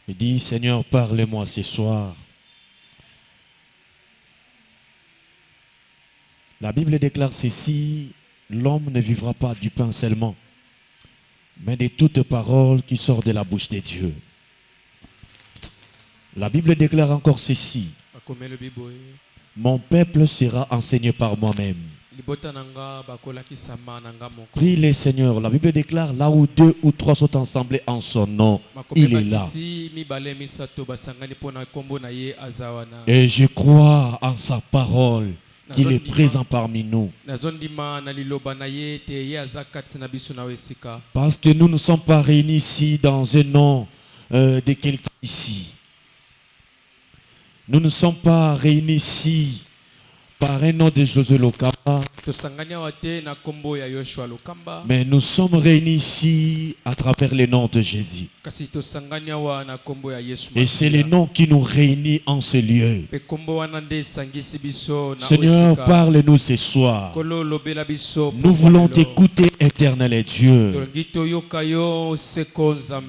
Et dis, Seigneur, parle-moi ce soir. La Bible déclare ceci, l'homme ne vivra pas du pain seulement, mais de toute parole qui sort de la bouche de Dieu. La Bible déclare encore ceci, mon peuple sera enseigné par moi-même. Prie le Seigneur. La Bible déclare là où 2 ou 3 sont ensemble en son nom, il est là. Et je crois en sa parole qu'il est présent parmi nous. Parce que nous ne sommes pas réunis ici dans un nom de quelqu'un ici. Nous ne sommes pas réunis ici par un nom de Josué Lokamba, mais nous sommes réunis ici à travers le nom de Jésus. Et c'est le nom qui nous réunit en ce lieu. Seigneur, parle-nous ce soir. Nous voulons t'écouter, éternel Dieu.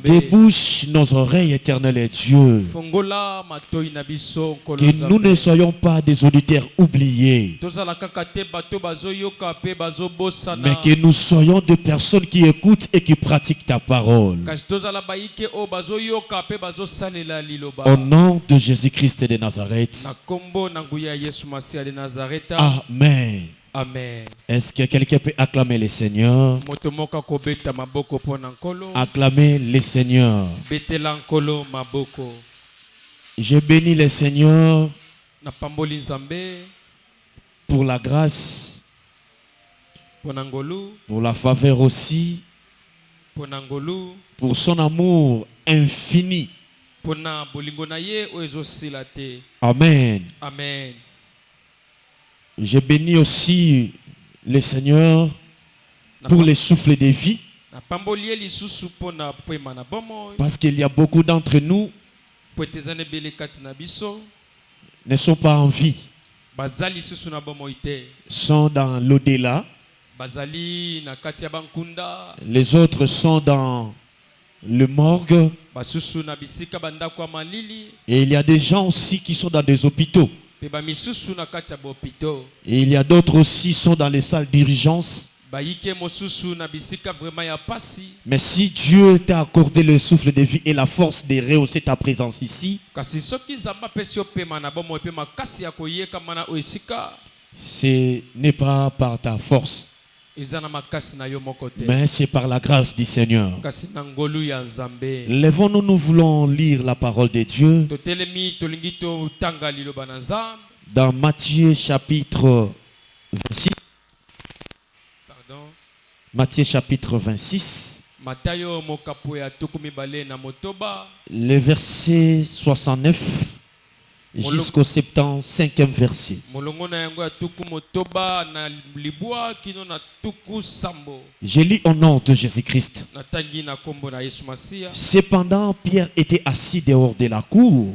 Débouche nos oreilles, éternel Dieu. Que nous ne soyons pas des auditeurs oubliés, mais que nous soyons des personnes qui écoutent et qui pratiquent ta parole. Au nom de Jésus-Christ de Nazareth. Amen. Amen. Est-ce que quelqu'un peut acclamer le Seigneur? Acclamer le Seigneur. Je bénis le Seigneur pour la grâce, pour la faveur aussi, pour son amour infini. Amen. Amen. Je bénis aussi le Seigneur pour le souffle de vie, parce qu'il y a beaucoup d'entre nous ne sont pas en vie, sont dans l'au-delà. Les autres sont dans le morgue. Et il y a des gens aussi qui sont dans des hôpitaux. Et il y a d'autres aussi qui sont dans les salles d'urgence. Mais si Dieu t'a accordé le souffle de vie et la force de rehausser ta présence ici, ce n'est pas par ta force, mais c'est par la grâce du Seigneur. Lèvons-nous, nous voulons lire la parole de Dieu dans Matthieu chapitre 26. Matthieu chapitre 26, le verset 69 jusqu'au 75e verset. Je lis au nom de Jésus-Christ. Cependant, Pierre était assis dehors de la cour.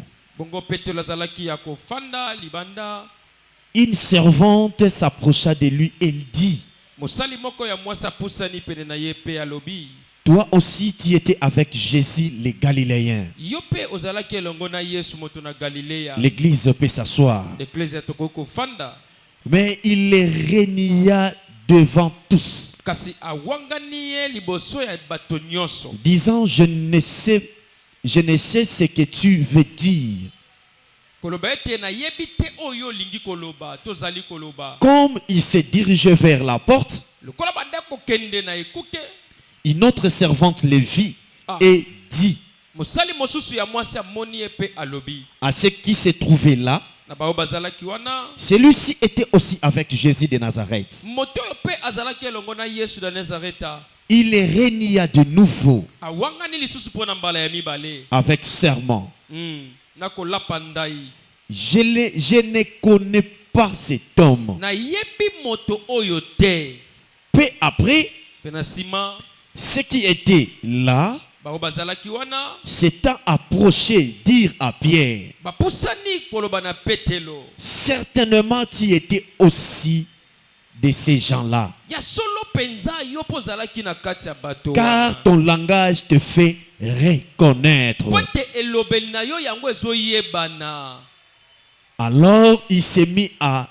Une servante s'approcha de lui et dit, toi aussi tu étais avec Jésus le Galiléen. L'église peut s'asseoir. Mais il les renia devant tous, disant, je ne sais ce que tu veux dire. Comme il se dirigeait vers la porte, une autre servante le vit et dit à ceux qui se trouvaient là, celui-ci était aussi avec Jésus de Nazareth. Il les renia de nouveau avec serment. Je ne connais pas cet homme. Peu après, ceux qui étaient là s'étant approchés dirent à Pierre, certainement tu étais aussi de ces gens-là. Ya solo penza yo pozalaki na kati ya bato. Car ton langage te fait reconnaître. Pote elobeli na yo yango ezoyebana. Alors il s'est mis à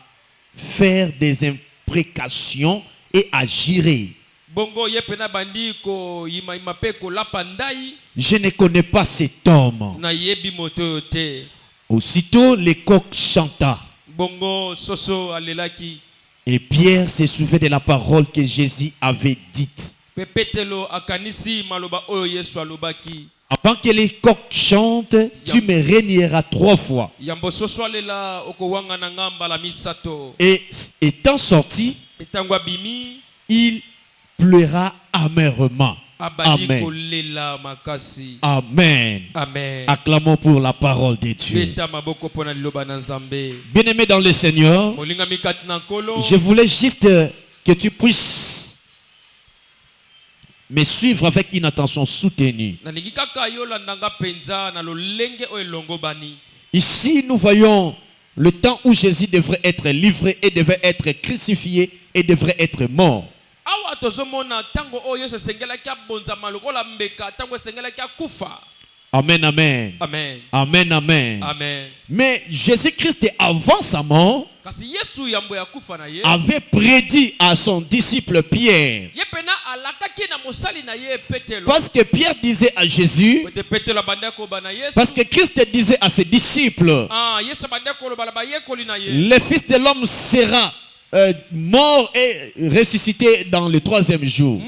faire des imprécations et à jurer. Bongo ye pena bandi ko ima pe ko lapandai. Je ne connais pas cet homme. Na yebi moto te. Aussitôt le coq chanta. Bongo soso alelaki. Et Pierre se souvint de la parole que Jésus avait dite. Pepetelo akanisi maloba oyo Yesu alobaki. Avant que les coqs chantent, tu me régneras 3 fois. Yambo soso alela okowanga na ngamba la misato. Et étant sorti, Etangwa bimi. il pleura amèrement. Amen. Kolela makasi. Amen. Amen. Acclamons pour la parole de Dieu. Bien-aimé dans le Seigneur, je voulais juste que tu puisses me suivre avec une attention soutenue. Ici, nous voyons le temps où Jésus devrait être livré et devrait être crucifié et devrait être mort. Amen, amen. Amen. Amen, amen. Amen. Mais Jésus-Christ, avant sa mort, avait prédit à son disciple Pierre. Parce que Pierre disait à Jésus, parce que Christ disait à ses disciples, le Fils de l'homme sera mort et ressuscité dans le 3e jour.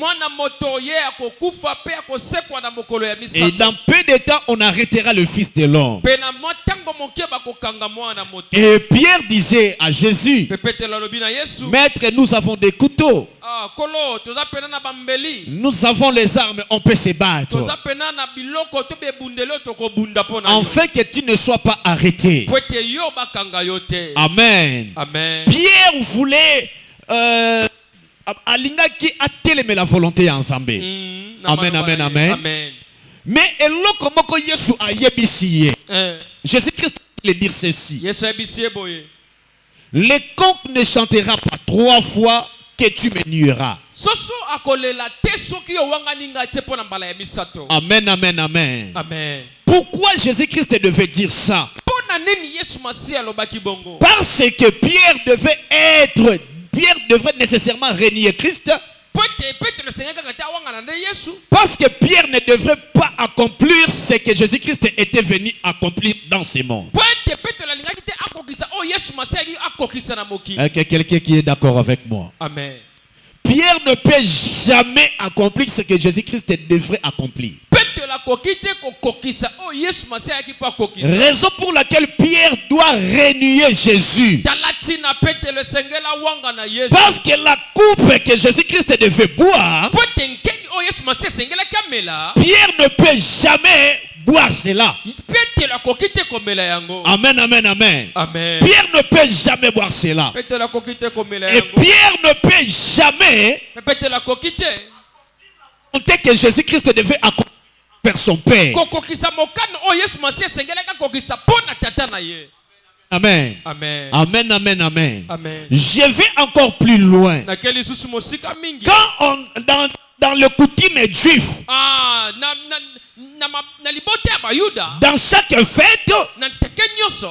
Et dans peu de temps, on arrêtera le Fils de l'homme. Et Pierre disait à Jésus, Maître, nous avons des couteaux. Nous avons les armes, on peut se battre. Afin que tu ne sois pas arrêté. Amen. Amen. Pierre voulait alingaki ateleme la volonté ensemble. Amen, amen, amen. Amen. Mais eloko moko Yesu ayebisi. Jésus-Christ voulait dire ceci. Le coq ne chantera pas 3 fois que tu me nuiras. Amen, amen, amen. Amen. Pourquoi Jésus-Christ devait dire ça? Parce que Pierre devait nécessairement renier Christ. Parce que Pierre ne devrait pas accomplir ce que Jésus-Christ était venu accomplir dans ce monde. Quelqu'un qui est d'accord avec moi. Amen. Pierre ne peut jamais accomplir ce que Jésus-Christ devrait accomplir. Raison pour laquelle Pierre doit renier Jésus. Parce que la coupe que Jésus-Christ devait boire, Pierre ne peut jamais boire cela. Amen, amen, amen. Amen. Pierre ne peut jamais boire cela. Et Pierre ne peut jamais compter que Jésus-Christ devait accomplir vers son Père. Amen. Amen. Amen, amen, amen. Amen. Je vais encore plus loin. Quand dans le coutume juif, dans chaque fête,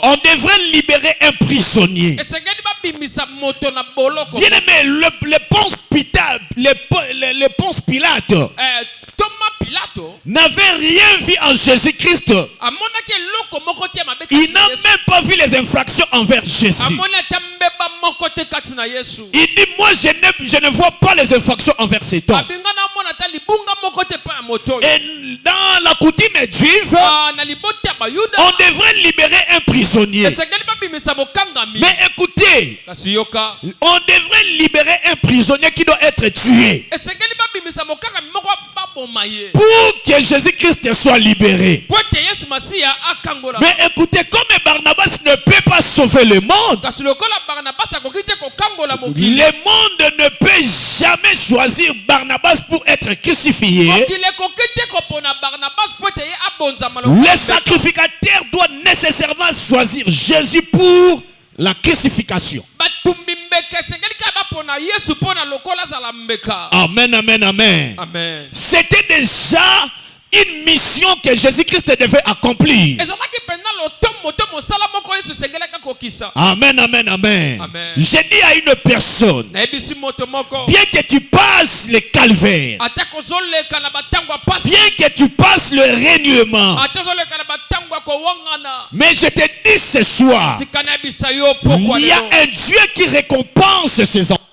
on devrait libérer un prisonnier. Bien aimé, le Ponce Pilate n'avait rien vu en Jésus-Christ. Il n'a même pas vu les infractions envers Jésus. Il dit, moi je ne vois pas les infractions envers cet homme. Et dans la coutume juive, on devrait libérer un prisonnier. Mais écoutez, on devrait libérer un prisonnier qui doit être tué pour que Jésus-Christ soit libéré. Mais écoutez, comme Barnabas ne peut pas sauver le monde, le monde ne peut jamais choisir Barnabas pour être crucifié. Le sacrificateur doit nécessairement choisir Jésus pour la crucifixion. Amen, amen, amen. Amen. C'était déjà une mission que Jésus-Christ devait accomplir. Amen, amen, amen. Amen. J'ai dit à une personne, bien que tu passes le calvaire, bien que tu passes le règnement, mais je te dis ce soir, il y a un Dieu qui récompense ses enfants.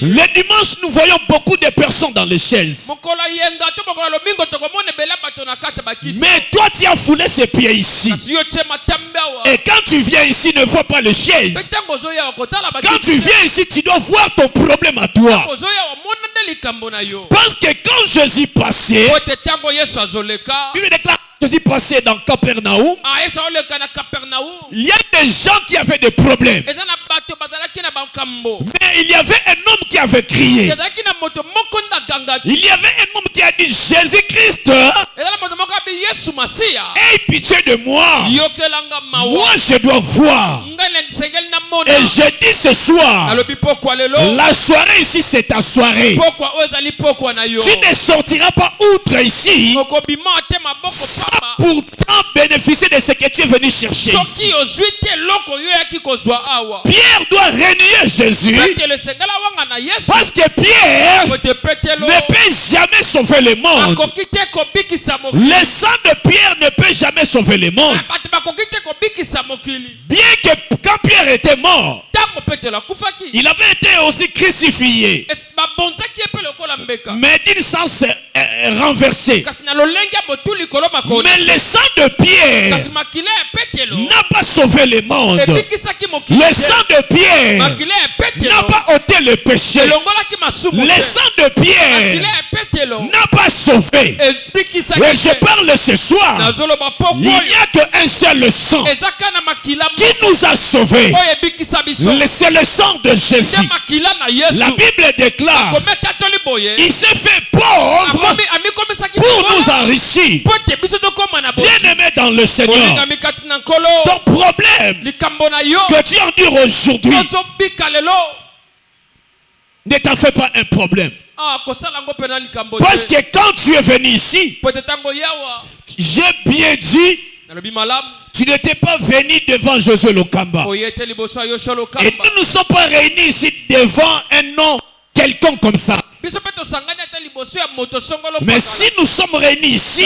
Le dimanche, nous voyons beaucoup de personnes dans les chaises. Mais toi, tu as foulé ses pieds ici. Et quand tu viens ici, ne vois pas les chaises. Quand tu viens ici, tu dois voir ton problème à toi. Parce que quand Jésus passait, il déclare Jésus passait dans Capernaum, il y a des gens qui avaient des problèmes. Mais il y avait un homme qui avait crié. Il y avait un homme qui a dit, Jésus-Christ, aie pitié de moi. Moi, je dois voir. Et je dis ce soir, la soirée ici, c'est ta soirée. Tu ne sortiras pas outre ici sans pourtant bénéficier de ce que tu es venu chercher ici. Pierre doit renier Jésus parce que Pierre ne peut jamais sauver le monde. Le sang de Pierre ne peut jamais sauver le monde. Bien que quand Pierre était mort, il avait été aussi crucifié, mais d'une sens renversé. Mais le sang de Pierre n'a pas sauvé le monde. Le sang de Pierre n'a pas ôté le péché. Le sang de Pierre n'a pas sauvé. Et je parle ce soir, il n'y a qu'un seul sang qui nous a sauvés. C'est le sang de Jésus. La Bible déclare, il s'est fait pauvre pour nous enrichir. Bien-aimé dans le Seigneur, ton problème que tu endures aujourd'hui, ne t'en fais pas un problème. Parce que quand tu es venu ici, j'ai bien dit, tu n'étais pas venu devant Josué Lokamba. Et nous ne sommes pas réunis ici devant un nom quelconque comme ça. Mais si nous sommes réunis ici,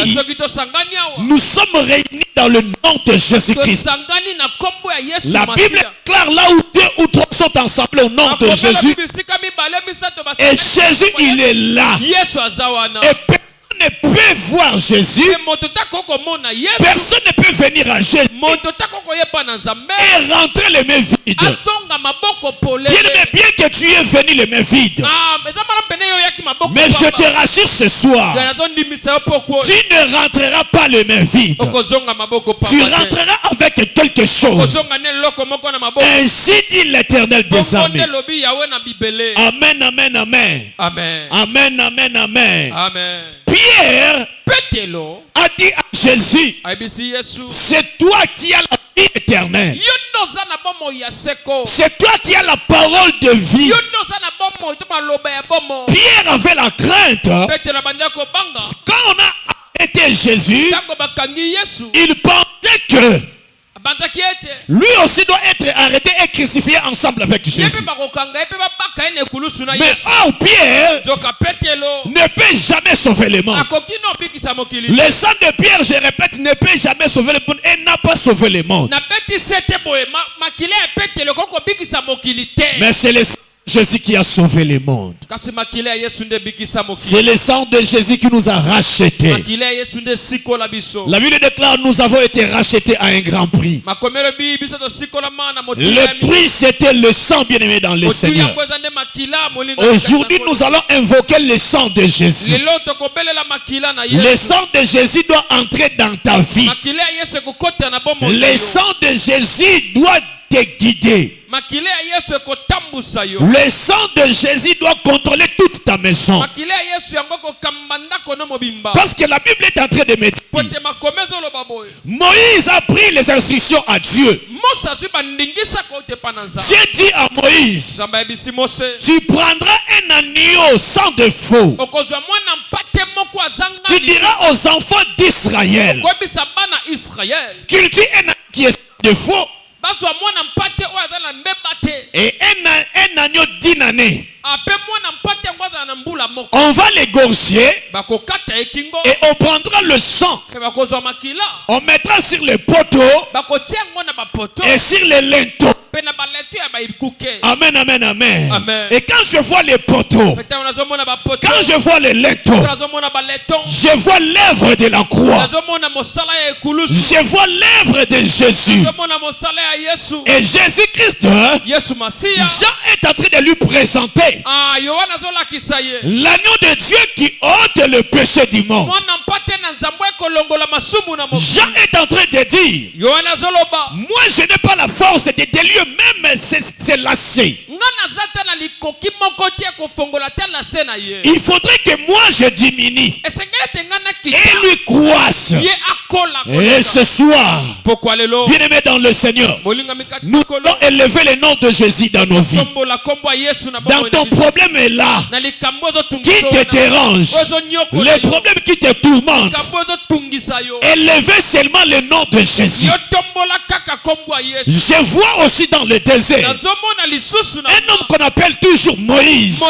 nous sommes réunis dans le nom de Jésus-Christ. La Bible déclare là où deux ou trois sont ensemble au nom de Jésus. Et Jésus, il est là. Et personne ne peut voir Jésus. Personne ne peut venir à Jésus et rentrer les mains vides. Bien que tu es venu les mains vides, mais je te rassure ce soir, tu ne rentreras pas les mains vides. Tu rentreras avec quelque chose. Ainsi dit l'Éternel des armées. Amen, amen, amen. Amen, amen, amen. Pierre a dit à Jésus, c'est toi qui as la vie éternelle. C'est toi qui as la parole de vie. Pierre avait la crainte. Quand on a arrêté Jésus, il pensait que lui aussi doit être arrêté et crucifié ensemble avec Jésus. Mais Pierre ne peut jamais sauver le monde. Le sang de Pierre, je répète, ne peut jamais sauver le monde et n'a pas sauvé le monde. Mais c'est le sang de Jésus qui a sauvé le monde. C'est le sang de Jésus qui nous a rachetés. La Bible déclare, nous avons été rachetés à un grand prix. Le prix, c'était le sang, bien-aimé dans le Seigneur. Aujourd'hui, nous allons invoquer le sang de Jésus. Le sang de Jésus doit entrer dans ta vie. Le sang de Jésus doit te guider. Le sang de Jésus doit contrôler toute ta maison. Parce que la Bible est en train de me dire, Moïse a pris les instructions à Dieu. Dieu dit à Moïse, tu prendras un agneau sans défaut. Tu diras aux enfants d'Israël qu'ils tuent un agneau qui est sans défaut et un agneau d'une année. On va l'égorger et on prendra le sang. On mettra sur les poteaux et sur les linteaux. Amen, amen, amen, amen. Et quand je vois les poteaux, quand je vois les linteaux, je vois l'œuvre de la croix. Je vois l'œuvre de Jésus. Et Jésus-Christ, Jean est en train de lui présenter l'agneau de Dieu qui ôte le péché du monde. Jean est en train de dire, moi je n'ai pas la force de délier même ses lacets. Il faudrait que moi je diminue et lui croisse. Et ce soir, bien-aimés dans le Seigneur, nous allons élever le nom de Jésus dans nos vies. Dans ton problème est là, qui te dérange, les problèmes qui te tourmentent, élevez seulement le nom de Jésus. Je vois aussi dans le désert un homme qu'on appelle toujours Moïse.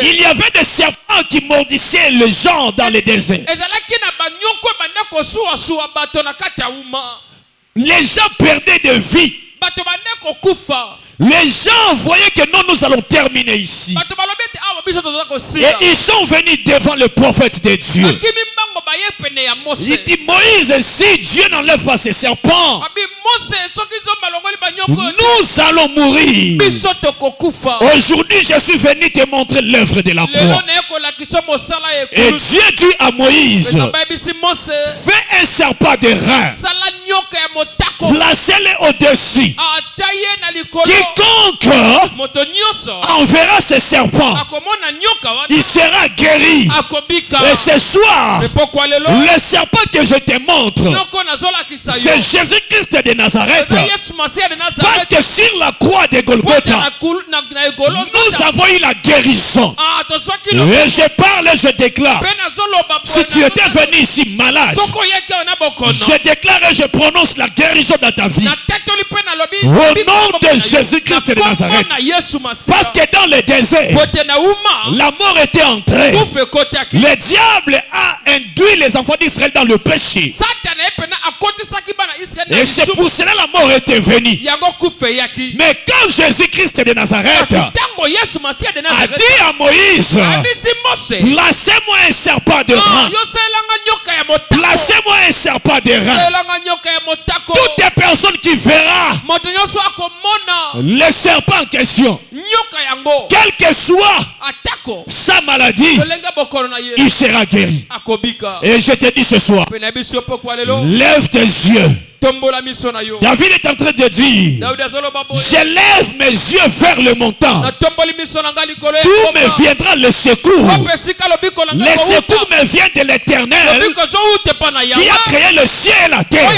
Il y avait des serpents qui mordissaient les gens dans le désert. Les gens perdaient de vie. Les gens voyaient que non, nous allons terminer ici. Et ils sont venus devant le prophète de Dieu. Il dit, Moïse, si Dieu n'enlève pas ces serpents, nous allons mourir. Aujourd'hui, je suis venu te montrer l'œuvre de la croix. Et Dieu dit à Moïse, fais un serpent de rein, placez-le au-dessus. Quiconque enverra ce serpent, il sera guéri. Et ce soir, le serpent que je te montre, c'est Jésus-Christ de Nazareth. Parce que sur la croix de Golgotha, nous avons eu la guérison. Et je parle et je déclare, si tu étais venu ici malade, je déclare et je prononce la guérison dans ta vie. Au nom de Jésus-Christ de Nazareth. Parce que dans le désert, la mort était entrée. Le diable a induit les enfants d'Israël dans le péché. Et c'est pour cela la mort était venue. Mais quand Jésus-Christ de Nazareth a dit à Moïse, placez-moi un serpent de rein. Placez-moi un serpent de rein. Toutes les personnes qui verront le serpent en question, quelle que soit sa maladie, il sera guéri. Et je te dis ce soir, lève tes yeux. David est en train de dire, je lève mes yeux vers le montant. D'où me viendra le secours? Le secours me vient de l'Éternel qui a créé le ciel et la terre.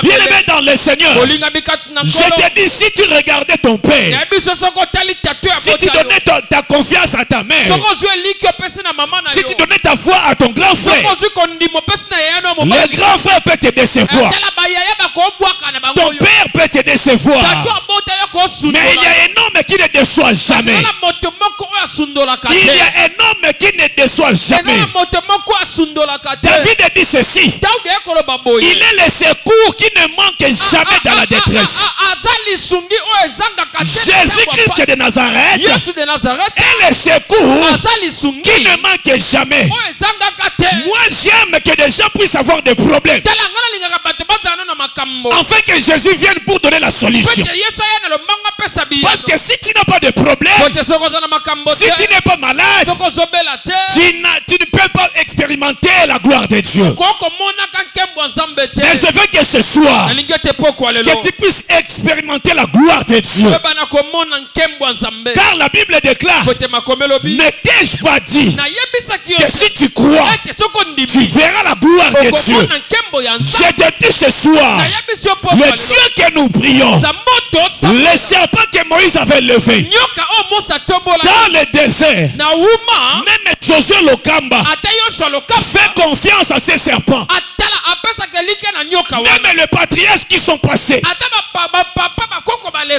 Bien-aimé dans le Seigneur, je te dis, si tu regardais ton père, si tu donnais ta confiance à ta mère, si tu donnais ta foi à ton grand frère, le grand frère peut te décevoir. Ton père peut te décevoir. Mais il y a un homme qui ne déçoit jamais. Il y a un homme qui ne déçoit jamais. David dit ceci, il est le secours qui ne manque jamais dans la détresse. Jésus-Christ de Nazareth est le secours qui ne manque jamais. Moi j'aime que les gens puissent avoir des problèmes, afin que Jésus vienne pour donner la solution. Parce que si tu n'as pas de problème, si tu n'es pas malade, tu ne peux pas expérimenter la gloire de Dieu. Mais je veux que ce soir, que tu puisses expérimenter la gloire de Dieu. Car la Bible déclare, ne t'ai-je pas dit que si tu crois, tu verras la gloire de Dieu. Je te dis ce soir, le Dieu que nous prions, le serpent que Moïse avait levé dans le désert, même Josué Lokamba fait confiance à ces serpents. Même les patriarches qui sont passés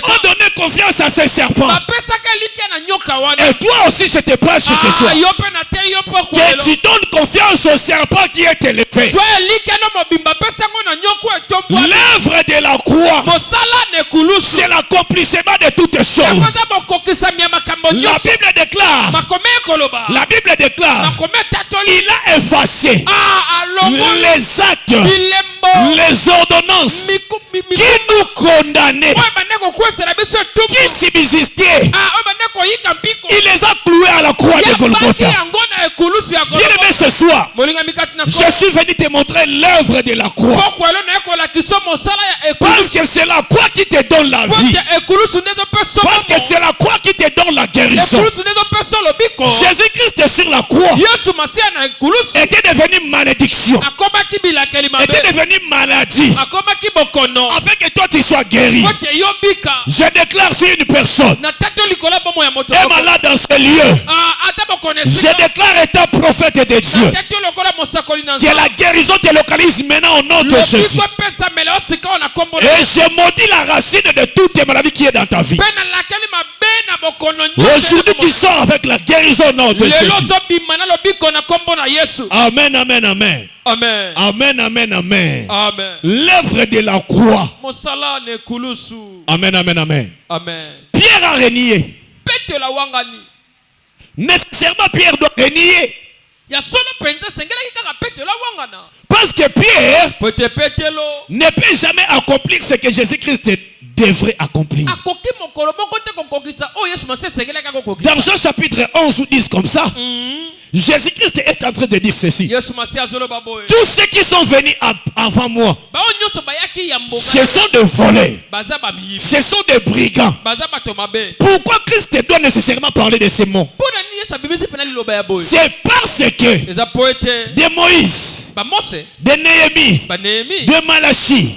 ont donné confiance à ces serpents. Et toi aussi je te prêche ce soir que tu donnes confiance au serpent qui est élevé. L'œuvre de la croix, c'est l'accomplissement de toutes choses. La Bible déclare, il a effacé les actes, les ordonnances qui nous condamnaient, qui subsistaient. Il les a cloués à la croix de Golgotha. Bien-aimé, ce soir, je suis venu te montrer l'œuvre de la croix. Parce que c'est la croix qui te donne la vie. Parce que c'est la croix qui te donne la guérison. Jésus-Christ sur la croix était devenu malédiction, était devenu maladie, afin que toi tu sois guéri. Je déclare sur une personne est malade dans ce lieu, je déclare étant prophète de Dieu que la guérison te localise maintenant au nom de Jésus. Et je maudis la racine de toutes les maladies qui est dans ta vie. Aujourd'hui tu sors avec la guérison au nom de Jésus. Amen, amen, amen. Amen. Amen, amen, amen. Amen. L'œuvre de la croix. Amen, amen, amen. Amen. Pierre a renié. Nécessairement Pierre doit renier. Parce que Pierre ne peut jamais accomplir ce que Jésus-Christ devrait accomplir. Dans Jean chapitre 11 ou 10 comme ça, Jésus-Christ est en train de dire ceci. Tous ceux qui sont venus avant moi, ce sont des voleurs, ce sont des brigands. Pourquoi Christ doit nécessairement parler de ces mots? C'est parce que de Moïse, de Néhémie, de Malachie,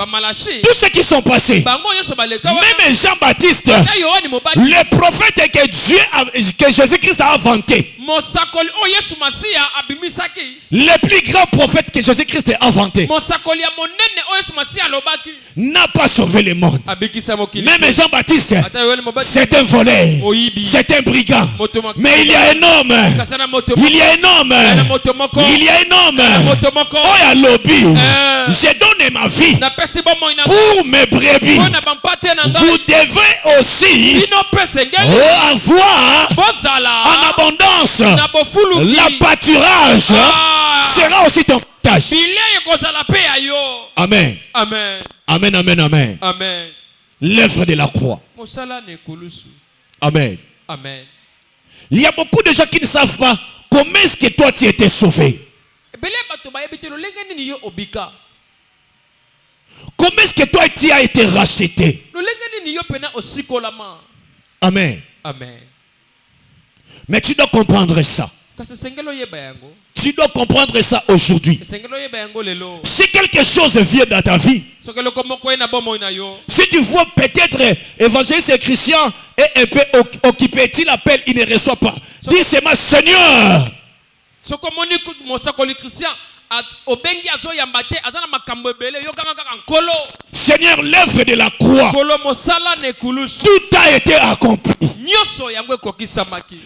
tous ceux qui sont passés, même Jean-Baptiste, le prophète que Jésus-Christ a inventé, le plus grand prophète que Jésus-Christ a inventé, n'a pas sauvé le monde. Même Jean-Baptiste, c'est un voleur, c'est un brigand. Mais il y a un homme, il y a un homme, il y a un homme, oh ya lobby, je donne ma vie pour mes brebis. Vous devez aussi avoir en abondance. La pâturage sera aussi ton tâche. Amen. Amen. Amen, amen, amen. Amen. L'œuvre de la croix. Amen. Amen. Il y a beaucoup de gens qui ne savent pas comment est-ce que toi tu étais sauvé. Comment est-ce que toi tu as été racheté. Amen. Amen. Mais tu dois comprendre ça. Tu dois comprendre ça aujourd'hui. Si quelque chose vient dans ta vie, si tu vois peut-être évangéliste Christian est un peu occupé, tu l'appelles, il ne reçoit pas. Dis seulement Seigneur. Seigneur, l'œuvre de la croix, tout a été accompli.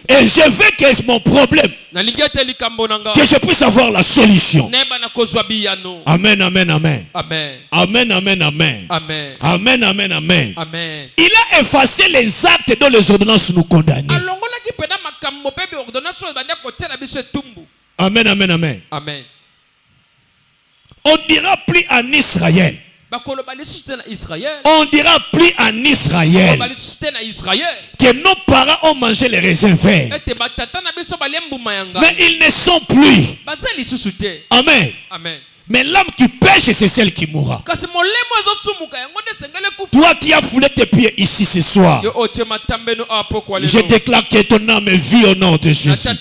Et je veux que mon problème, que je puisse avoir la solution. Amen, amen, amen. Amen. Amen, amen, amen. Amen. Amen, amen, amen. Amen. Il a effacé les actes dont les ordonnances nous condamnaient. Amen, amen, amen. Amen. On ne dira plus en Israël. On ne dira plus en Israël que nos parents ont mangé les raisins verts. Mais ils ne sont plus. Amen. Amen. Mais l'âme qui pêche, c'est celle qui mourra. Toi qui as foulé tes pieds ici ce soir, je déclare que ton âme vit au nom de Jésus. Que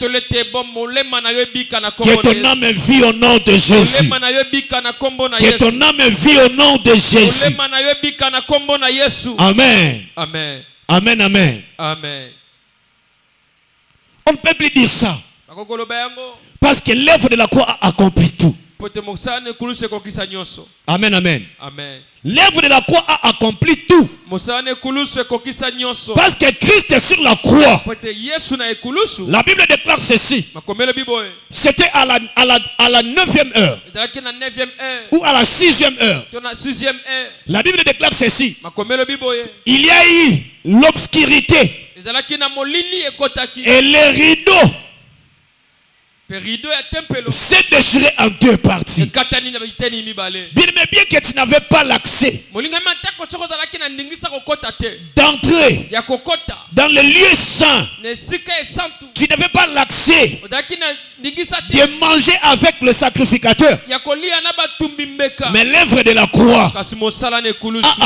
ton âme vit au nom de Jésus. Que ton âme vit au nom de Jésus. Amen. Amen. Amen, amen. Amen. On ne peut plus dire ça. Parce que l'œuvre de la croix a accompli tout. Amen, amen. Amen. L'œuvre de la croix a accompli tout. Parce que Christ est sur la croix. La Bible déclare ceci. C'était à la 9e heure. Ou à la 6e heure. La Bible déclare ceci. Il y a eu l'obscurité. Et les rideaux s'est déchiré en deux parties. Bien, mais bien que tu n'avais pas l'accès d'entrer dans le lieu saint, tu n'avais pas l'accès de manger avec le sacrificateur. Mais l'œuvre de la croix a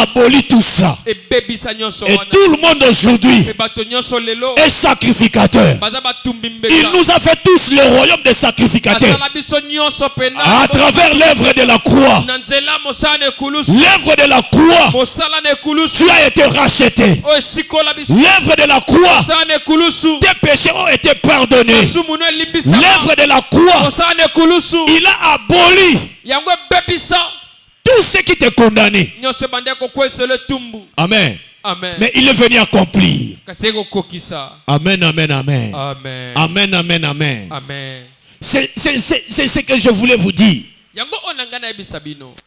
aboli tout ça. Et tout le monde aujourd'hui est sacrificateur. Il nous a fait tous le royaume des sacrificateurs à travers l'œuvre de la croix. L'œuvre de la croix, tu as été racheté. L'œuvre de la croix, tes péchés ont été pardonnés. L'œuvre de la croix, il a aboli tout ce qui t'est condamné. Amen. Amen. Mais il est venu accomplir. Amen, amen, amen. Amen. Amen, amen, amen. Amen. C'est ce que je voulais vous dire.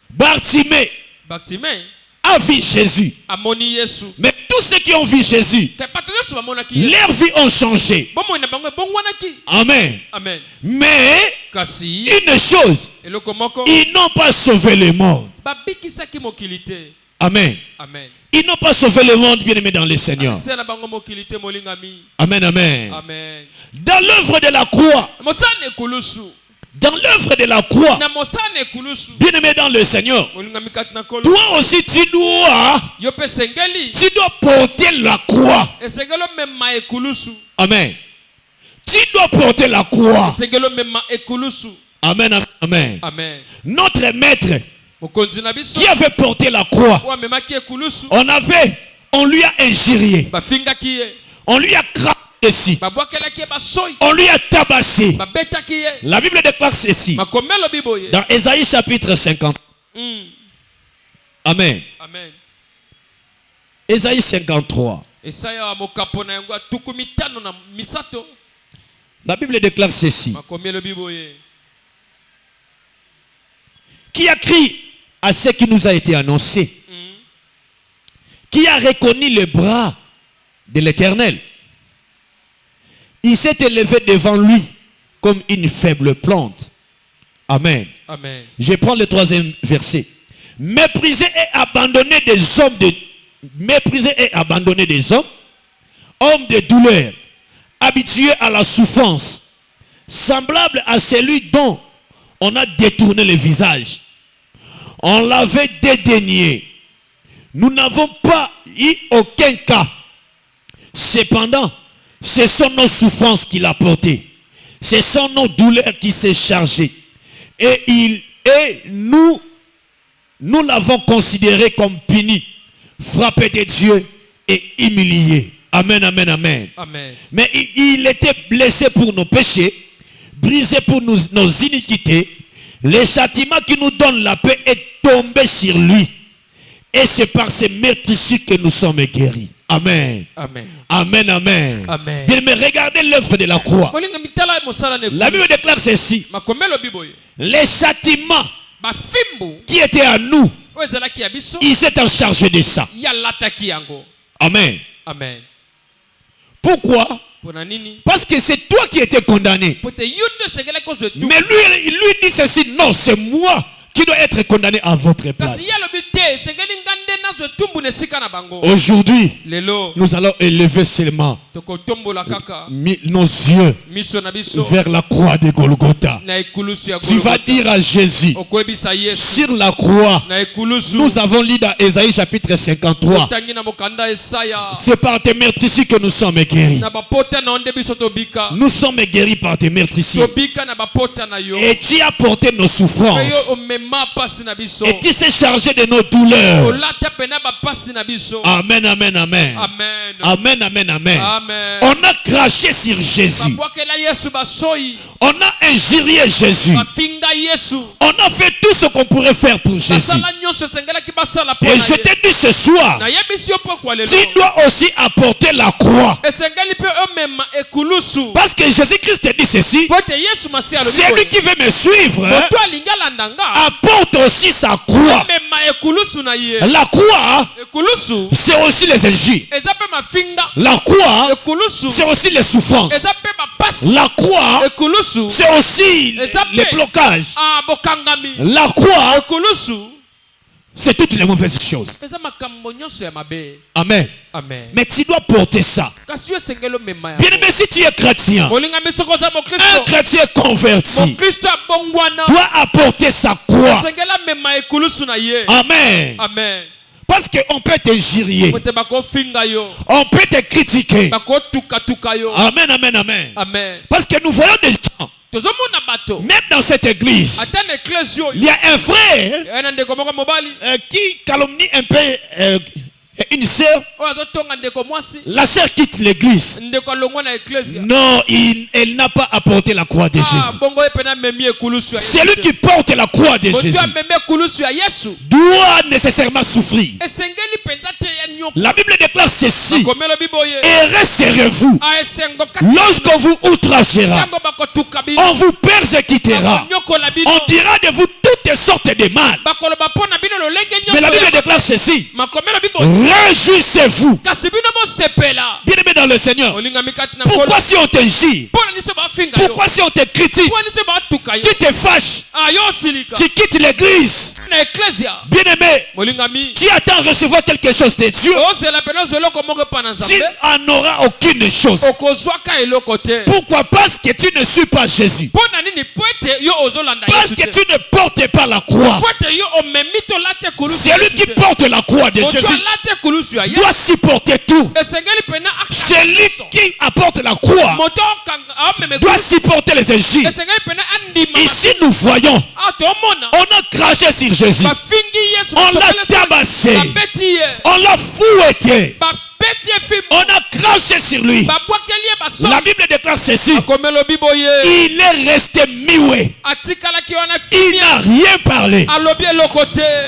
Bartimée a vu Jésus. Mais tous ceux qui ont vu Jésus, leur vie ont changé. Amen. Amen. Mais une chose, ils n'ont pas sauvé le monde. Amen. Amen. Ils n'ont pas sauvé le monde, bien aimé dans le Seigneur. Amen, amen. Amen. Dans l'œuvre de la croix, bien aimé dans le Seigneur, toi aussi tu dois porter la croix. Amen. Tu dois porter la croix. Amen, amen. Amen. Notre maître qui avait porté la croix, on lui a injurié, on lui a craché dessus, on lui a tabassé. La Bible déclare ceci dans Ésaïe chapitre 50. Amen. Amen. Ésaïe 53. La Bible déclare ceci. Qui a crié à ce qui nous a été annoncé? Qui a reconnu le bras de l'Éternel? Il s'est élevé devant lui comme une faible plante. Amen. Amen. Je prends le 3e verset. Méprisé et abandonné des hommes hommes de douleur, habitués à la souffrance, semblable à celui dont on a détourné le visage. On l'avait dédaigné. Nous n'avons pas eu aucun cas. Cependant, ce sont nos souffrances qu'il a portées. Ce sont nos douleurs qui s'est chargées. Et nous l'avons considéré comme puni, frappé de Dieu et humilié. Amen, amen, amen. Amen. Mais il était blessé pour nos péchés, brisé pour nos iniquités. Le châtiment qui nous donne la paix est tombé sur lui. Et c'est par ces meurtrissures que nous sommes guéris. Amen. Amen. Amen, amen. Amen. Bien, mais regardez l'œuvre de la croix. La Bible déclare ceci. Les châtiments qui étaient à nous, il s'est en charge de ça. Amen. Amen. Pourquoi? Parce que c'est toi qui étais condamné. Mais lui dit ceci. Non, c'est moi qui doit être condamné à votre place. Aujourd'hui, nous allons élever seulement nos yeux vers la croix de Golgotha. Tu vas dire à Jésus, sur la croix, nous avons lu dans Ésaïe chapitre 53, c'est par tes meurtrissures que nous sommes guéris. Nous sommes guéris par tes meurtrissures. Et tu as porté nos souffrances. Et tu s'es chargé de nos douleurs. Amen, amen, amen. Amen, amen, amen. On a craché sur Jésus. On a injurié Jésus. On a fait tout ce qu'on pourrait faire pour Jésus. Et je te dis ce soir, tu dois aussi apporter la croix. Parce que Jésus-Christ te dit ceci, celui qui veut me suivre apporte aussi sa croix. La croix, c'est aussi les injures. La croix, c'est aussi les souffrances. La croix, c'est aussi les blocages. La croix, c'est toutes les mauvaises choses. Amen. Mais tu dois porter ça. Bien aimé, si tu es chrétien, un chrétien converti doit apporter sa croix. Amen. Parce qu'on peut t'injurier, on peut te critiquer. Amen, amen, amen. Parce que nous voyons des gens, même dans cette église, il y a un frère qui calomnie un peu une sœur. La sœur quitte l'église. Non, elle n'a pas apporté la croix de Jésus. Celui qui porte la croix de Jésus doit nécessairement souffrir. La Bible déclare ceci: et resserrez-vous lorsqu'on vous outragera, on vous persécutera, on dira de vous toutes sortes de mal. Mais la Bible déclare ceci: réjouissez-vous. Bien aimé dans le Seigneur, pourquoi si on t'injure, pourquoi si on te critique, tu te fâches, tu quittes l'église? Bien aimé, tu attends recevoir quelque chose de Dieu, tu n'en auras aucune chose. Pourquoi? Parce que tu ne suis pas Jésus. Parce que tu ne portes pas la croix. Celui qui porte la croix de Jésus doit supporter tout. Celui qui apporte la croix doit supporter les injures. Ici nous voyons, on a craché sur Jésus, on l'a tabassé, on l'a fouetté, on a craché sur lui. La Bible déclare ceci: il est resté muet, il n'a rien parlé.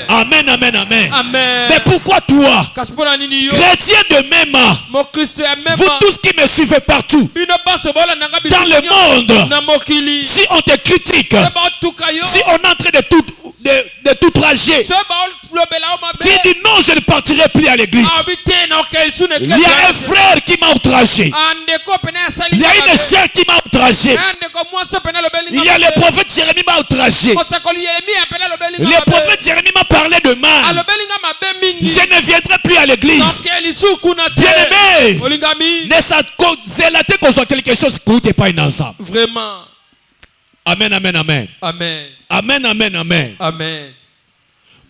Amen, amen, amen. Mais pourquoi toi, chrétien de même, vous tous qui me suivez partout dans le monde, si on te critique, si on est en train de t'outrager, tu dis non, je ne partirai plus à l'église. Il y a un frère qui m'a outragé, il y a une sœur qui m'a outragé, il y a le prophète Jérémie m'a outragé, le prophète Jérémie m'a parlé de mal, je ne viendrai plus à l'église. Bien aimé, ne s'accorde qu'on soit quelque chose qui n'était pas un ensemble. Vraiment. Amen, amen, amen. Amen. Amen, amen, amen. Amen.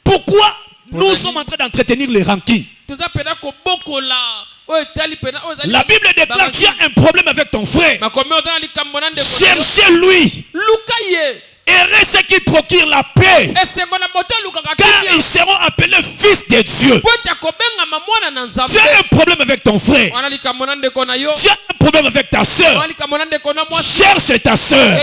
Pourquoi nous sommes en train d'entretenir les rankings? La Bible déclare: tu as un problème avec ton frère, cherchez-lui. Et ceux qui procurent la paix, car ils seront appelés fils de Dieu. Tu as un problème avec ton frère, tu as un problème avec ta soeur, cherche ta soeur.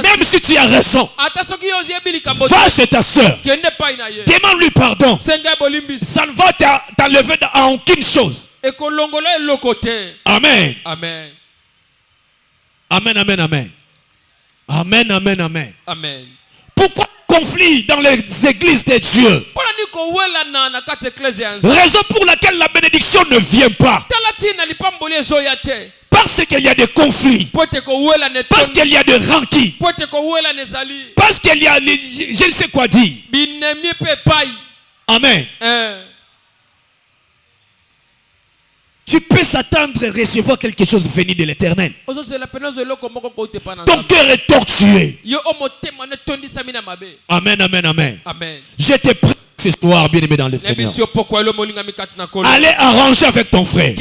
Même si tu as raison, va chez ta soeur, demande-lui pardon. Ça ne va t'enlever à aucune chose. Amen. Amen. Amen, amen, amen. Amen, amen, amen. Amen. Pourquoi conflit dans les églises de Dieu? Raison pour laquelle la bénédiction ne vient pas. Parce qu'il y a des conflits. Parce qu'il y a des rancœurs. Parce qu'il y a je ne sais quoi dire. Amen. Tu peux s'attendre à recevoir quelque chose venu de l'éternel. Ton cœur est tortué. Amen, amen, amen. Je te prie ce soir, bien aimé dans le Seigneur. Allez arranger avec ton frère.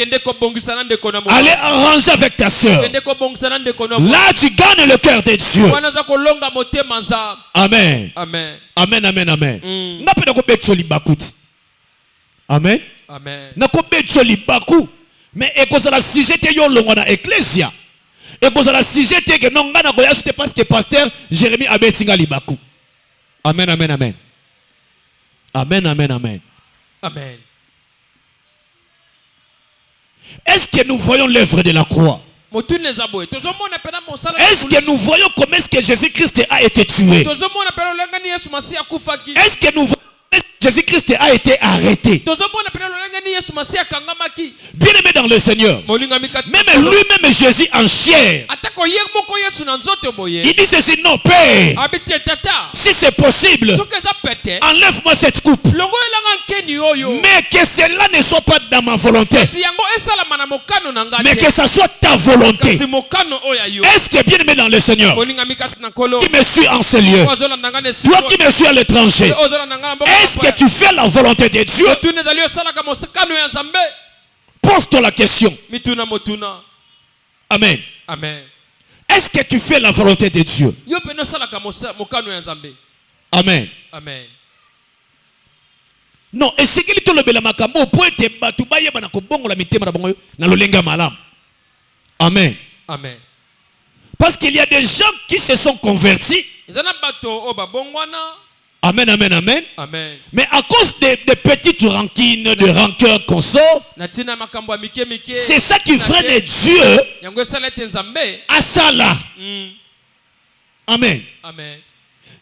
Allez arranger avec ta soeur. Là, tu gagnes le cœur de Dieu. Amen. Amen. Amen, amen, amen. Amen. Amen. Mais écoute la sujet yo longona ecclesia. Écoute la sujet que non ngana goya c'était parce que pasteur Jérémie abetinga libaku. Amen, amen, amen. Amen, amen, amen. Amen. Est-ce que nous voyons l'œuvre de la croix? Est-ce que nous voyons comment est-ce que Jésus-Christ a été tué? Est-ce que nous voyons Jésus-Christ a été arrêté? Bien aimé dans le Seigneur. Même lui-même Jésus en chair. Il dit ceci: non, Père, si c'est possible, enlève-moi cette coupe. Mais que cela ne soit pas dans ma volonté, mais que ça soit ta volonté. Est-ce que, bien aimé dans le Seigneur, qui me suit en ce lieu, toi qui me suis à l'étranger, est-ce que tu fais la volonté de Dieu? Pose-toi la question. Amen. Amen. Est-ce que tu fais la volonté de Dieu? Amen. Amen. Non, et c'est qu'il te le bela makambo pour te batu baye bana ko bongo la mitema na bongo na lolenga malam. Amen. Amen. Parce qu'il y a des gens qui se sont convertis. Amen, amen, amen. Amen. Mais à cause des petites rancines, de rancœurs qu'on sort, c'est ça qui freine Dieu à ça là. Amen. Amen.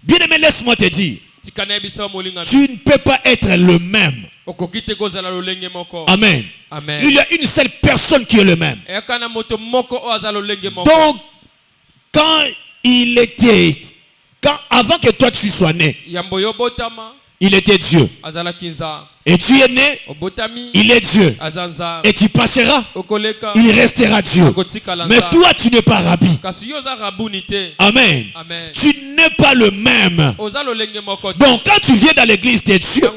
Bien aimé, laisse-moi te dire, tu ne peux pas être le même. Amen. Amen. Il y a une seule personne qui est le même. Donc, quand il était, avant que toi tu sois né, il était Dieu. Et tu es né, il est Dieu. Et tu passeras, il restera Dieu. Mais toi, tu n'es pas Rabbi. Amen. Tu n'es pas le même. Donc, quand tu viens dans l'église de Dieu,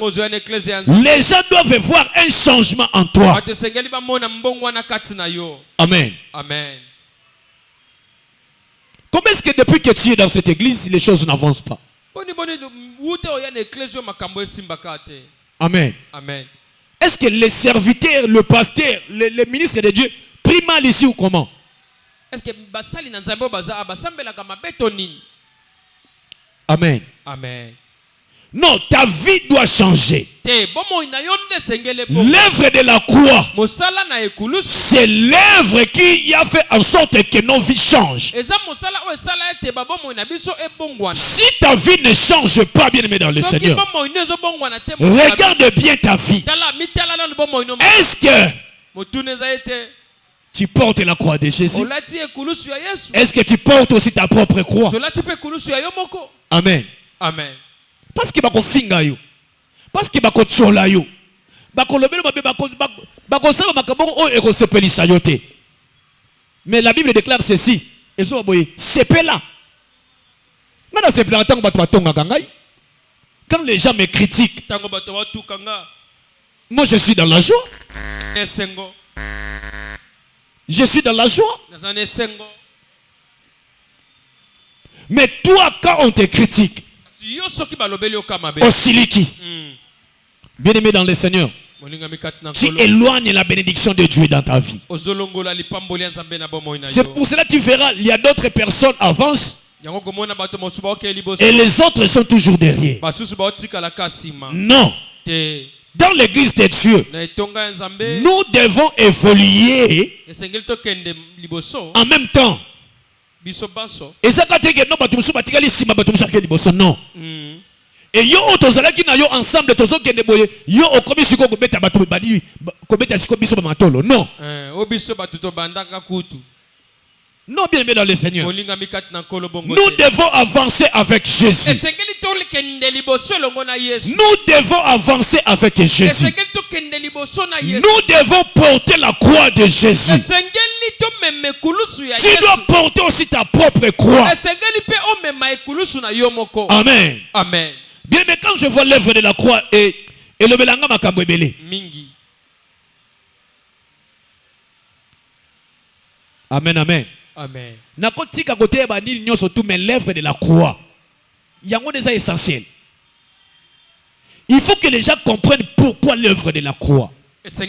les gens doivent voir un changement en toi. Amen. Amen. Comment est-ce que depuis que tu es dans cette église, les choses n'avancent pas? Amen. Amen. Est-ce que les serviteurs, le pasteur, les ministres de Dieu prient mal ici ou comment? Est-ce que Amen. Amen. Non, ta vie doit changer. L'œuvre de la croix, c'est l'œuvre qui a fait en sorte que nos vies changent. Si ta vie ne change pas, bien aimé dans le Seigneur, regarde bien ta vie. Est-ce que tu portes la croix de Jésus? Est-ce que tu portes aussi ta propre croix? Amen. Amen. Parce que bako finga yo, parce que bako tchola yo, bako lobelo babe bako sala makaboko o eko sepeli sayote. Mais la Bible déclare ceci, ezo boye sepela. Nana sepela tango bato batonga kangai. Quand les gens me critiquent, moi je suis dans la joie. Je suis dans la joie. Mais toi, quand on te critique, Osiliki, bien aimé dans le Seigneur, tu éloignes la bénédiction de Dieu dans ta vie. C'est pour cela que tu verras, il y a d'autres personnes avancent et les autres sont toujours derrière. Non. Dans l'église de Dieu, nous devons évoluer en même temps. Non. Et yo otozalaki na yo ensemble tozo kende boye yo okomi siko ko beta bato badi ko beta siko biso ba matolo. Non. Obiso bato to bandaka kutu. Non, bien aimé dans le Seigneur. Nous devons avancer avec Jésus. Nous devons avancer avec Jésus. Nous devons porter la croix de Jésus. Tu dois porter aussi ta propre croix. Amen. Amen. Bien aimé, quand je vois l'œuvre de la croix et le belanga makambo ebele. Amen, amen. Amen. Nakotika kote bandi nyoso tout mais l'œuvre de la croix. Yango déjà essentiel. Il faut que les gens comprennent pourquoi l'œuvre de la croix. Il faut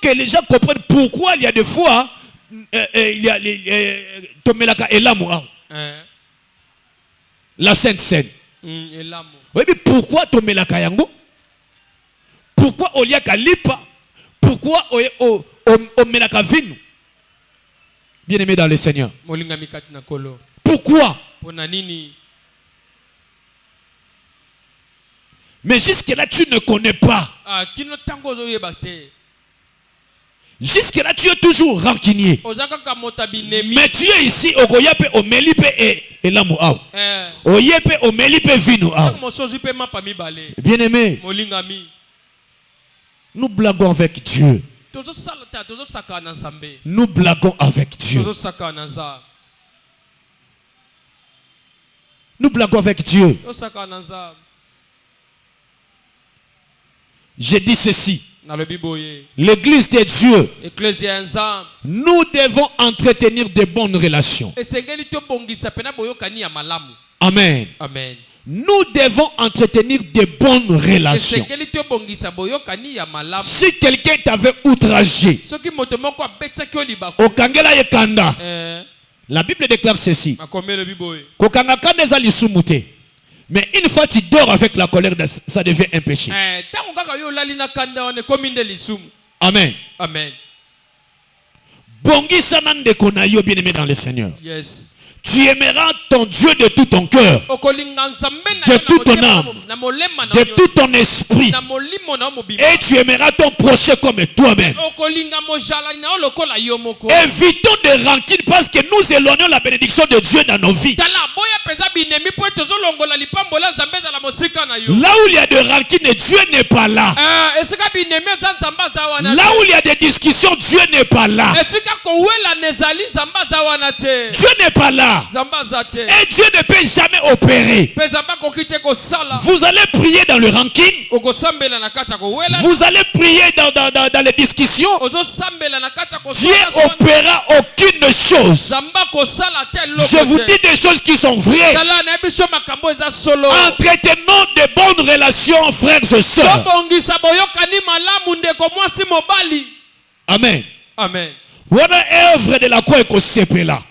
que les gens comprennent pourquoi il y a des fois il y a tomelaka elamu. La Sainte Seine. Oui, mais pourquoi tomelaka yango? Pourquoi oliaka lipa? Pourquoi omelaka vinu? Bien aimé dans le Seigneur. Pourquoi? Mais jusque-là, tu ne connais pas. Jusque-là, tu es toujours rancunier. Mais tu es ici, Ogoyape, Omelipe et Lamouaou. Oyepe, Omelipe, Vinu. Bien aimé, nous blaguons avec Dieu. Nous blaguons avec Dieu. Nous blaguons avec Dieu. J'ai dit ceci. L'église de Dieu, nous devons entretenir de bonnes relations. Amen. Amen. Nous devons entretenir de bonnes relations. Si quelqu'un t'avait outragé, la Bible déclare ceci. Mais une fois tu dors avec la colère, ça devient un péché. Amen. Amen. Bien aimé dans le Seigneur. Yes. Tu aimeras ton Dieu de tout ton cœur, de toute ton âme, de tout ton esprit. Et tu aimeras ton prochain comme toi-même. Évitons de rancune parce que nous éloignons la bénédiction de Dieu dans nos vies. Là où il y a de rancune, Dieu n'est pas là. Là où il y a des discussions, Dieu n'est pas là. Dieu n'est pas là. Et Dieu ne peut jamais opérer. Vous allez prier dans le rancune. Vous allez prier dans les discussions. Dieu opérera aucune chose. Je vous dis des choses qui sont vraies. Entretenons de bonnes relations, frères et sœurs. Amen. Amen. Voilà œuvre de la croix et là.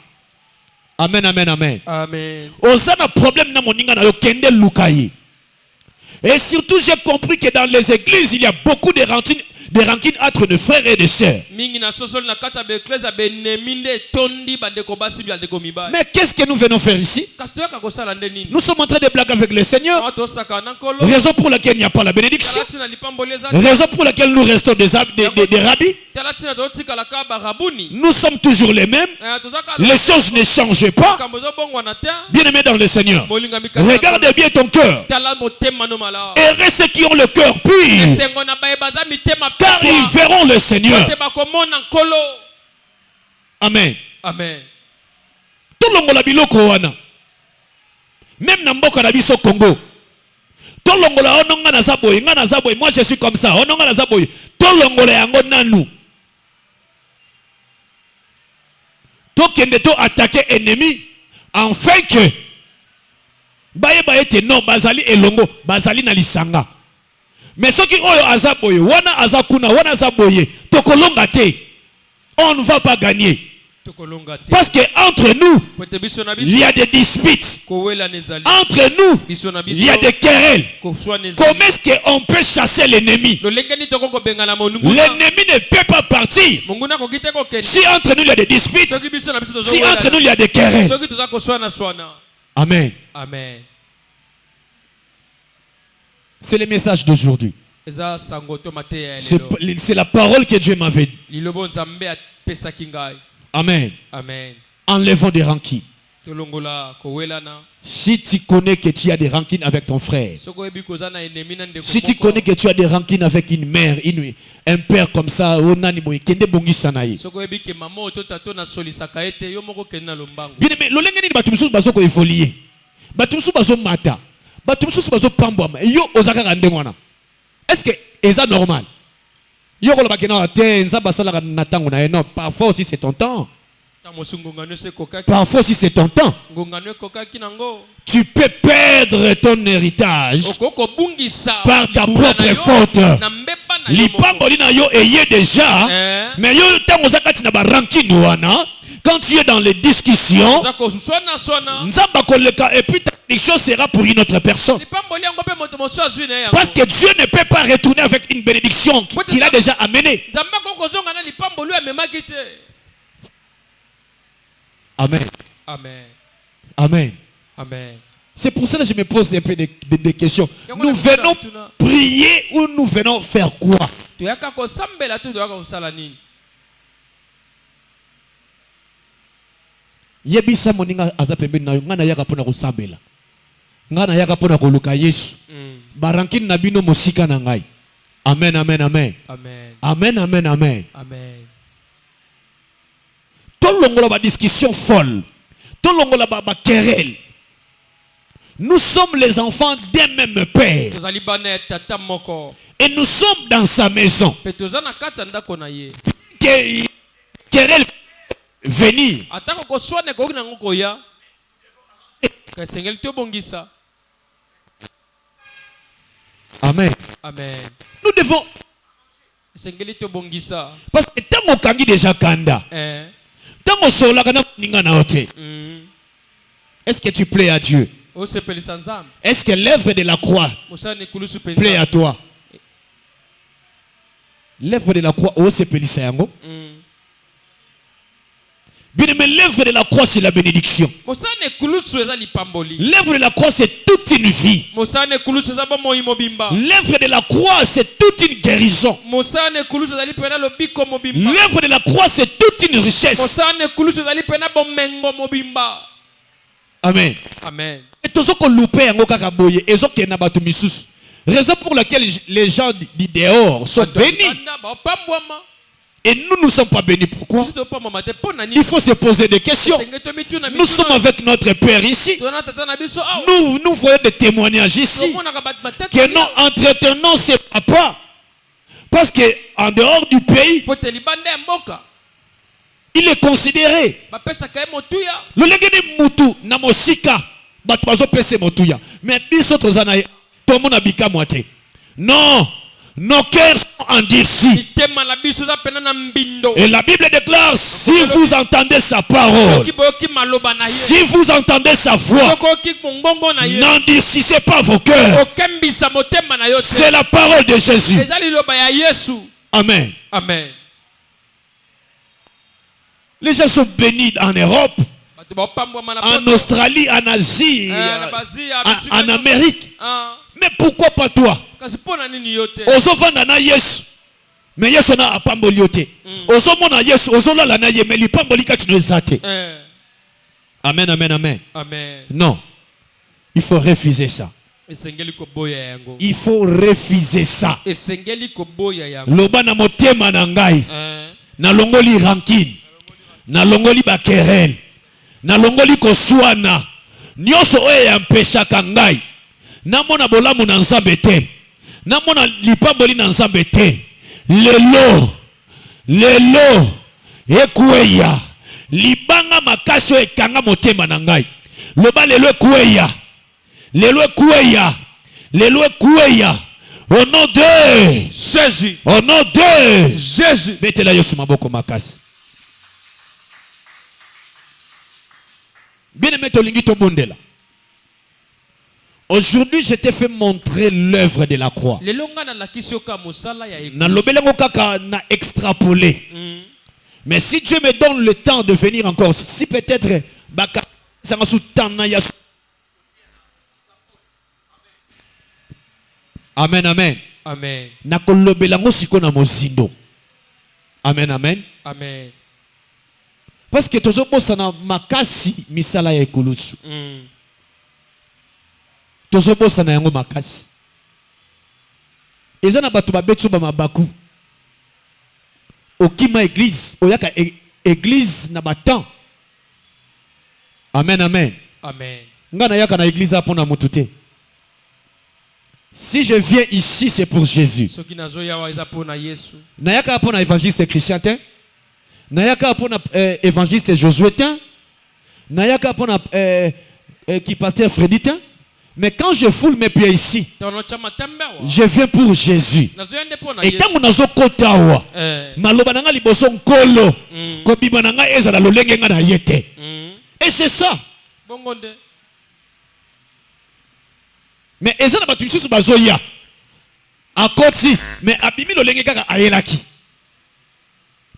Amen, amen, amen. Amen. Osana problème na moninga na yo kende lukayi. Et surtout j'ai compris que dans les églises il y a beaucoup de rancune entre nos frères et de sœurs. Mais qu'est-ce que nous venons faire ici? Nous sommes en train de blaguer avec le Seigneur. Raison pour laquelle il n'y a pas la bénédiction. Raison pour laquelle nous restons des rabbis. Nous sommes toujours les mêmes. Les choses ne changent pas. Bien aimé dans le Seigneur, regarde bien ton cœur. Et ceux qui ont le cœur pur, car ils verront le Seigneur. Amen. Amen. Tout le monde a biloko wana. Même na mboka na biso Congo. Tout le monde a ononga na zaboy, nga na zaboy. Moi je suis comme ça. Ononga na zaboy. Tout le monde a yango nanu. To kende to attaquer ennemi afin que baye te non bazali elongo, bazali na lisanga. Mais ceux qui ont azaboye, wana azakuna, wana azaboye, tokolonga te. On ne va pas gagner. Parce que entre nous, il y a des disputes. Entre nous, il y a des querelles. Comment est-ce qu'on peut chasser l'ennemi? L'ennemi ne peut pas partir. Si entre nous il y a des disputes, si entre nous il y a des querelles. Amen. Amen. C'est le message d'aujourd'hui. C'est la parole que Dieu m'avait dit. Amen. Amen. Enlevons des rancines. Si tu connais que tu as des rancines avec ton frère, si tu connais que tu as des rancines avec une mère, un père comme ça, bien aimé, lolenge nini batu mususu bazoko évoluer, batu mususu bazo mata, batu mususu bazo pambwa, yo ozaka nde mwana. Est-ce que c'est normal? Yo ko lobaki na te nzamba sala na tango na non, parfois aussi c'est ton temps. Parfois si c'est ton temps, tu peux perdre ton héritage par ta propre faute. Lipamboli na yo eye déjà, mais yo tango zakati na ba rancune wana. Quand tu es dans les discussions, et puis ta bénédiction sera pour une autre personne. Parce que Dieu ne peut pas retourner avec une bénédiction qu'il a déjà amenée. Amen. Amen. Amen. Amen. C'est pour ça que je me pose un peu des questions. Nous venons prier ou nous venons faire quoi? Yebisa moninga azapembe na ngana yaka pona kusambela. Ngana yaka pona koluka Yesu. Barankini na bino mosika na ngai. Amen, amen, amen. Amen. Amen, amen, amen. Amen. Tolongola ba discussion folle. Tolongola ba querelle. Nous sommes les enfants d'un même père. Et nous sommes dans sa maison. Querelle venir. Amen. Amen. Nous devons. Parce que tant qu'on kangi déjà kanda. Tant qu'on sola kana ninga na ote. Est-ce que tu plais à Dieu? Est-ce que l'œuvre de la croix plaît à toi? L'œuvre de la croix, oh c'est pelisa yango. Bien mais l'œuvre de la croix c'est la bénédiction. L'œuvre de la croix c'est toute une vie. L'œuvre de la croix c'est toute une guérison. L'œuvre de la croix c'est toute une richesse. Amen. Amen. Raison pour laquelle les gens du dehors sont bénis. Et nous ne sommes pas bénis. Pourquoi? Il faut se poser des questions. Nous sommes avec notre Père ici. Nous voyons des témoignages ici. Que nous entretenons ces papas. Parce qu'en dehors du pays, il est considéré. Le lengeni mutu na mosika batu bazo pese motuya. Mais bis autres zanaï tomo na bika moite. Non, nos cœurs sont endurcis. Et la Bible déclare, si vous entendez sa parole, si vous entendez sa voix, n'endurcissez pas vos cœurs. C'est la parole de Jésus. Amen. Amen. Les gens sont bénis en Europe, en Australie, en Asie, en Amérique. Mais pourquoi pas toi? Ozo vanda na Yesu. Mais Yesu na apamboli yote. Ozo mona Yesu, ozo la na ye mais li pamboli kati no ezate. Amen, amen, amen. Amen. Non. Il faut refuser ça. Il faut refuser ça. Loba na motema na ngai. Na longoli rancune. Na longoli bakerel. Na longoli koswana. Nyoso oyo ya mpeshaka ngai. Namona bolamu na nzambe te. Namona lipamboli na nzambe te. Lelo ekweya. Libanga makasi oyo ekanga motema na ngai. Loba lelo ekweya. Lelo ekweya. Lelo ekweya. Au nom de Jésus. Au nom de Jésus. Betela Yesu maboko makasi. Bien-aimé tolingi tobondela. Aujourd'hui, je t'ai fait montrer l'œuvre de la croix. Na lobelengo kaka na extrapolé. Mais si Dieu me donne le temps de venir encore, si peut-être baka Amen, amen. Amen. Nakolobela ngo siko na mozindo. Amen, amen. Amen. Parce que tozo bosana makasi misala ya ekulusu. Tozo bosana yango makasi. Eza na bato babetso ba mabaku. Okima église, oyaka église na batan. Amen, amen. Amen. Nga na yaka na église apona mutute. Si je viens ici, c'est pour Jésus. Nayaka apona évangéliste chrétien. Nayaka apona évangéliste Josué. Nayaka apona qui pasteur Freddy. Mais quand je foule mes pieds ici, je viens pour Jésus. Et quand on a zo kotawa, maloba nanga liboso nkolo, ko biba nanga ezala lolenge nga na yete. Et c'est ça. Mais ezana batu misusu bazoya. Akoti, mais abimi lolenge kaka ayelaki.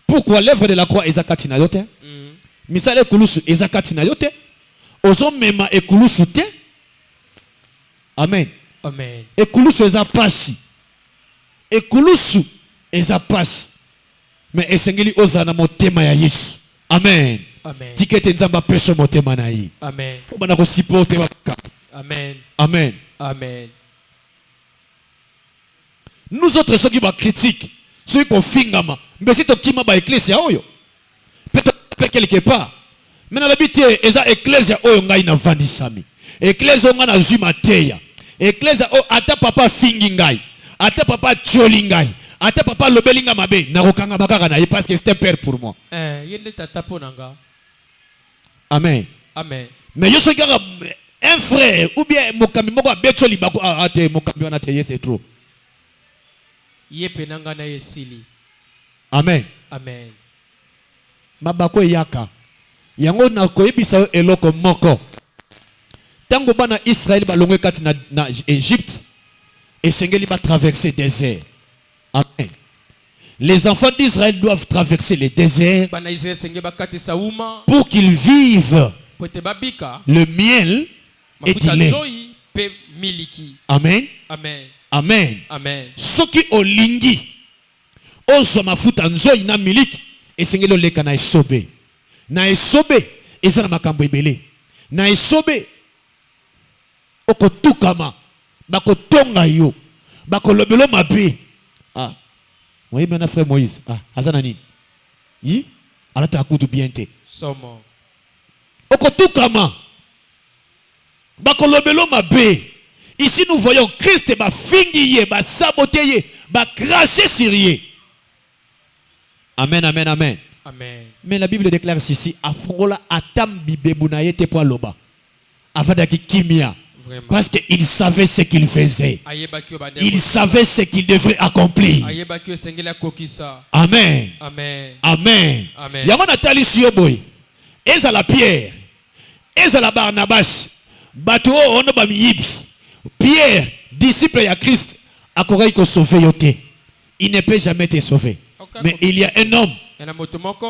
Pourquoi l'œuvre de la croix ezakati na yote? Misale kulusu ezakati na yote. Ozo mema ekulusu te. Amen. Amen. Ekulusu ezapasi. Ekulusu ezapasi. Mais esengeli ozana motema ya Yesu. Amen. Amen. Tikete nzamba peso motema na yi. Amen. Obana ko sipote baka. Amen. Amen. Amen. Nous autres ceux qui va critique, ceux qui fingama, mais si tu kima ba ecclesia oyo. Peut-être quelque part. Mais na labité eza ecclesia oyo ngai na vandisami. Ecclesia nga na zuma teya. Ecclesia o ata papa fingi ngai. Ata papa tioli ngai. Ata papa lobelinga mabe na kokanga bakaka na parce que c'est un père pour moi. Yende tata ponanga. Amen. Amen. Mais yo so kaka un frère ou bien mokambi moko abeto libako ate mokambi wana te c'est trop. Yepe nanga na yesili. Amen. Amen. Mabako yaka. Yango na koyebisa eloko moko. Tango bana Israël balongwe kati na Égypte et sengeli ba traverser désert. Amen. Les enfants d'Israël doivent traverser les déserts pour qu'ils vivent le miel et du lait. Amen. Amen. Amen. Amen. Soki olingi ozo mafuta nzoi na miliki esengeli oleka na esobe. Na esobe eza na makambo ebele. Na esobe okotukama bakotonga yo bakolobelo mabe. Ah. Moi bien frère Moïse. Ah, azana nini? Yi? Alata akutu bien te. Somo. Okotukama bakolobelo mabe. Ici nous voyons Christ ba fingiye, ba saboter, ba cracher sur lui. Amen, amen, amen. Amen. Mais la Bible déclare ici, afongola atam bibebunaye te po loba. Avadaki kimia. Vraiment. Parce qu'il savait ce qu'il faisait. Il savait ce qu'il devrait accomplir. Amen. Amen. Amen. Amen. Yamana tali siyoboy. Eza la Pierre. Eza la Barnabas. Bato ono ba miyibi. Pierre, disciple à Christ, a ko sauver yote. Il ne peut jamais te sauver. Okay. Mais il y a un homme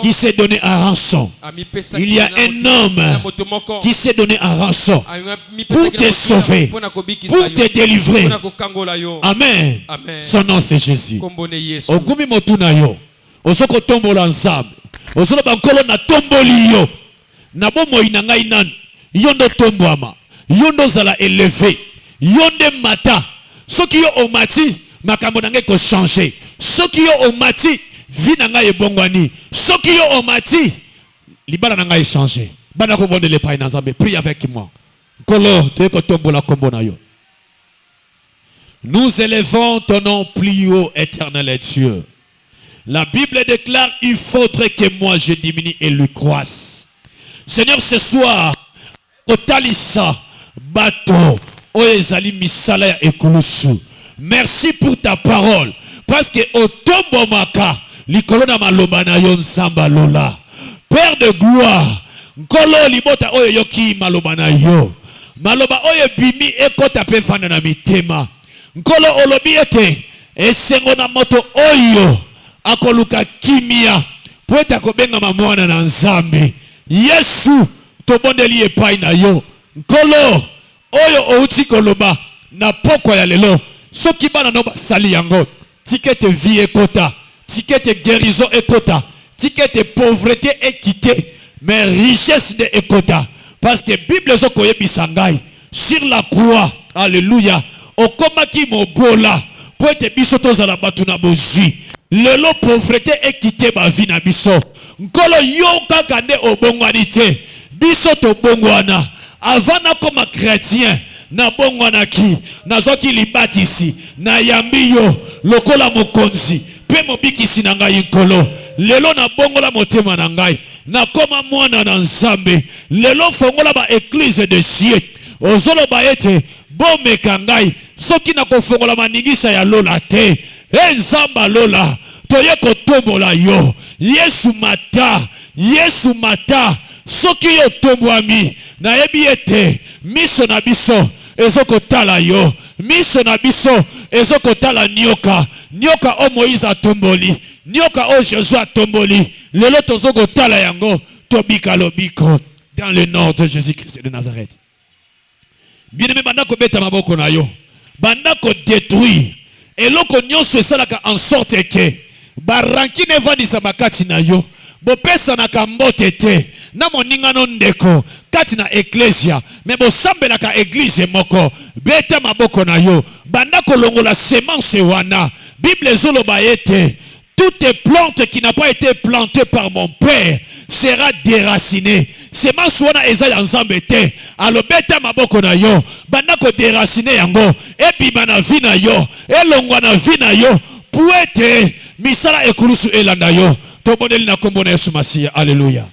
qui s'est donné à rançon. Il y a un homme qui s'est donné à rançon pour te sauver, pour te délivrer. Amen. Amen. Son nom c'est Jésus. Ogumi motuna yo. Osoko tombola ensemble. Osoko bankolo na tomboli yo. Na bomo inanga inan. Yondo tombwama. Yondo zala élevé. Yonde mata. Soki yo omati makambo nange ko changer. Soki yo omati vie nanga ebongwani. Soki yo omati libala nanga e changer. Bana ko bonde le pai na Nzambe. Prie avec moi. Kolo te ko tombola kombo na yo. Nous élevons ton nom plus haut, éternel et Dieu. La Bible déclare, il faudrait que moi je diminue et lui croisse. Seigneur, ce soir, Otalisa, bateau, Oezali misala et Kulusu. Merci pour ta parole. Parce que au tombo maka, likolona malobana yon samba lola. Père de gloire, nkolo libota oyo yoki malobana yo. Maloba oyo bimi ekota pe fana na mitema. Nkolo olobi ete esengo na moto oyo akoluka kimia poeta kobenga mamwana na Nzambe. Yesu tobondeli epai na yo. Nkolo oyo outi koloba na poko ya lelo Ce qui bana no basali yango. Ticket vie ekota. Ticket guérison ekota. Ticket pauvreté équité. Mais richesse de ekota. Parce que Bible zokoye bisangai. Sur la croix. Alléluia. Okoma ki mobola. Pour être bisoto za la batuna bozui. Lelo pauvreté équité ba vie na biso. Nkolo yo kaka nde obongwani te. Biso to bongwana. Avant na comme chrétien. Na bongwana ki. Na zoki libatisi. Na yambi yo. Lokola mokonzi. Pe mobikisi na ngai nkolo. Lelo na bongola motema na ngai. Na koma mwana na nzambe. Lelo fongola ba église de Dieu. Ozolo ba ete. Bomeka ngai. Soki na kofongola maningisa ya lola te. Nzamba lola. Toye kotombola yo. Yesu mata. Yesu mata. Soki yo tombwami. Na yebi ete. Miso na biso. Ezoko tala yo. Miso na biso. Ezoko tala nyoka. Nyoka o Moïse a tomboli. Nyoka o Jésus a tomboli. Lelo tozoko tala yango. Tobika lobiko. Dans le nom de Jésus-Christ de Nazareth. Bien-aimé, bandako beta maboko na yo. Bandako détruire. Et loko nyonso esalaka en sorte que baranki ne vandisa bakati na yo. Bopesa na kambote te. Na moninga no ndeko. Kati na ecclesia. Mais bosambela ka église moko. Beta maboko na yo. Bandako longola semence wana. Bible zolo baete. Toute plante qui n'a pas été plantée par mon père sera déracinée. Semence wana eza ya nzambe te. Alo beta maboko na yo. Bandako déraciner yango. Ebima na vi na yo. Elongwa na vi na yo. Puete misala ekulusu elanda yo. Toboneli na kombo na Yesu Masiya. Alléluia.